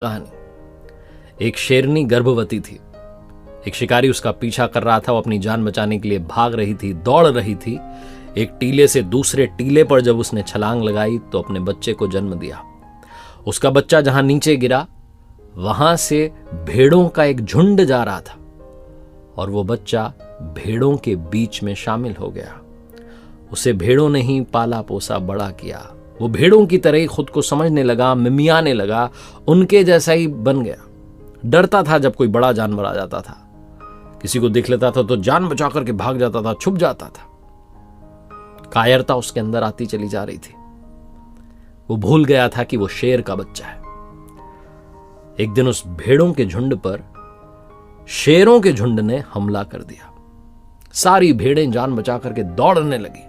कहानी। एक शेरनी गर्भवती थी। एक शिकारी उसका पीछा कर रहा था। वो अपनी जान बचाने के लिए भाग रही थी, दौड़ रही थी। एक टीले से दूसरे टीले पर जब उसने छलांग लगाई तो अपने बच्चे को जन्म दिया। उसका बच्चा जहां नीचे गिरा वहां से भेड़ों का एक झुंड जा रहा था और वो बच्चा भेड़ों के बीच में शामिल हो गया। उसे भेड़ों ने ही पाला पोसा बड़ा किया। वो भेड़ों की तरह ही खुद को समझने लगा, मिमियाने लगा, उनके जैसा ही बन गया। डरता था जब कोई बड़ा जानवर आ जाता था, किसी को देख लेता था तो जान बचा करके भाग जाता था, छुप जाता था। कायरता उसके अंदर आती चली जा रही थी। वो भूल गया था कि वो शेर का बच्चा है। एक दिन उस भेड़ों के झुंड पर शेरों के झुंड ने हमला कर दिया। सारी भेड़ें जान बचा करके दौड़ने लगी।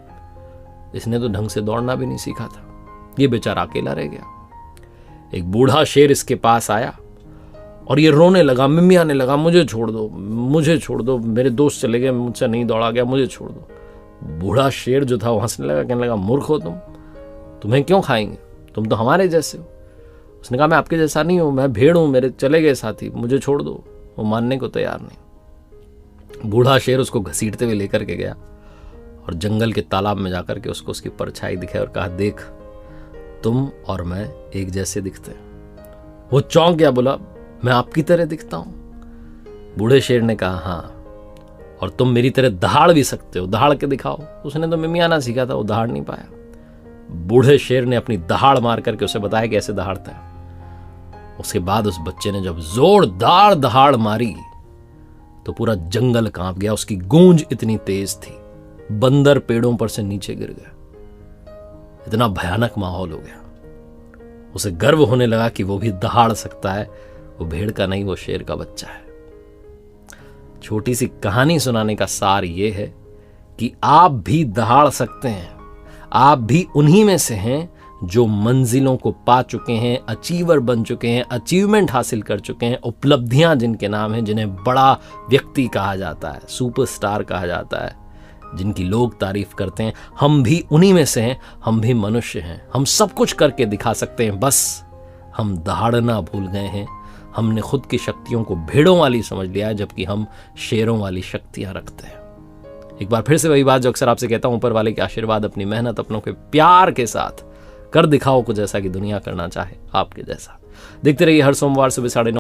इसने तो ढंग से दौड़ना भी नहीं सीखा था। ये बेचारा अकेला रह गया। एक बूढ़ा शेर इसके पास आया और ये रोने लगा, मिमियाने लगा, मुझे छोड़ दो, मुझे छोड़ दो, मेरे दोस्त चले गए, मुझसे नहीं दौड़ा गया, मुझे छोड़ दो। बूढ़ा शेर जो था वो हंसने लगा, कहने लगा, मूर्ख हो तुम, तुम्हें क्यों खाएंगे, तुम तो हमारे जैसे हो। उसने कहा, मैं आपके जैसा नहीं हूं, मैं भेड़ हूं, मेरे चले गए साथी, मुझे छोड़ दो। वो मानने को तैयार नहीं। बूढ़ा शेर उसको घसीटते हुए लेकर के गया और जंगल के तालाब में जाकर के उसको उसकी परछाई दिखाई और कहा, देख तुम और मैं एक जैसे दिखते हैं। वो चौंक गया, बोला, मैं आपकी तरह दिखता हूं? बूढ़े शेर ने कहा, हाँ, और तुम मेरी तरह दहाड़ भी सकते हो, दहाड़ के दिखाओ। उसने तो मिमियाना सीखा था, वो दहाड़ नहीं पाया। बूढ़े शेर ने अपनी दहाड़ मार करके उसे बताया कि ऐसे दहाड़ता है। उसके बाद उस बच्चे ने जब जोरदार दहाड़ मारी तो पूरा जंगल कांप गया। उसकी गूंज इतनी तेज थी, बंदर पेड़ों पर से नीचे गिर गया। इतना भयानक माहौल हो गया। उसे गर्व होने लगा कि वो भी दहाड़ सकता है। वो भेड़ का नहीं, वो शेर का बच्चा है। छोटी सी कहानी सुनाने का सार ये है कि आप भी दहाड़ सकते हैं। आप भी उन्हीं में से हैं जो मंजिलों को पा चुके हैं, अचीवर बन चुके हैं, अचीवमेंट हासिल कर चुके हैं, उपलब्धियां जिनके नाम हैं, जिन्हें बड़ा व्यक्ति कहा जाता है, सुपरस्टार कहा जाता है, जिनकी लोग तारीफ करते हैं। हम भी उन्हीं में से हैं। हम भी मनुष्य हैं। हम सब कुछ करके दिखा सकते हैं, बस हम दहाड़ना भूल गए हैं। हमने खुद की शक्तियों को भेड़ों वाली समझ लिया है, जबकि हम शेरों वाली शक्तियां रखते हैं। एक बार फिर से वही बात जो अक्सर आपसे कहता हूं, ऊपर वाले के आशीर्वाद, अपनी मेहनत, अपनों के प्यार के साथ कर दिखाओ कुछ ऐसा कि दुनिया करना चाहे आपके जैसा। देखते रहिए हर सोमवार सुबह 9:30